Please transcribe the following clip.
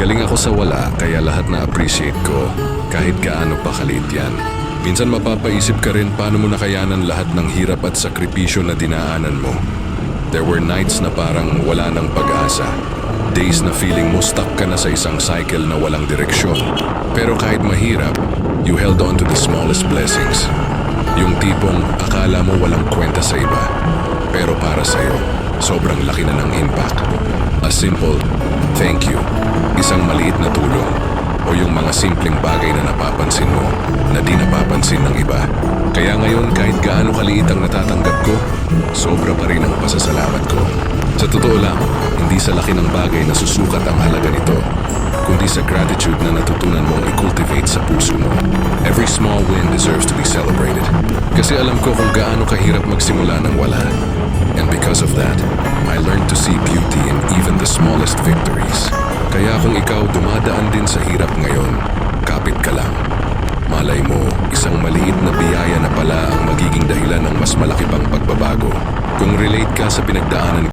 Galing ako sa wala, kaya lahat na appreciate ko, kahit gaano pa kaliit yan. Minsan mapapaisip ka rin paano mo nakayanan lahat ng hirap at sakripisyo na dinaanan mo. There were nights na parang wala ng pag-asa. Days na feeling mo stuck ka na sa isang cycle na walang direksyon. Pero kahit mahirap, you held on to the smallest blessings. Yung tipong akala mo walang kwenta sa iba. Pero para sa'yo, sobrang laki na ng impact. A simple thank you, isang maliit na tulong, o yung mga simpleng bagay na napapansin mo na di napapansin ng iba. Kaya ngayon kahit gaano kaliit ang natatanggap ko, sobra pa rin ang pasasalamat ko. Sa totoo lang, hindi sa laki ng bagay na susukat ang halaga nito, kundi sa gratitude na natutunan mong i-cultivate sa puso mo. Every small win deserves to be celebrated. Kasi alam ko kung gaano kahirap magsimula ng wala. And because of that, I learned to see beauty in even the smallest victories. Kaya kung ikaw dumadaan din sa hirap ngayon, kapit ka lang. Malay mo, isang maliit na biyaya na pala ang magiging dahilan ng mas malaki pang pagbabago. Kung relate ka sa pinagdaanan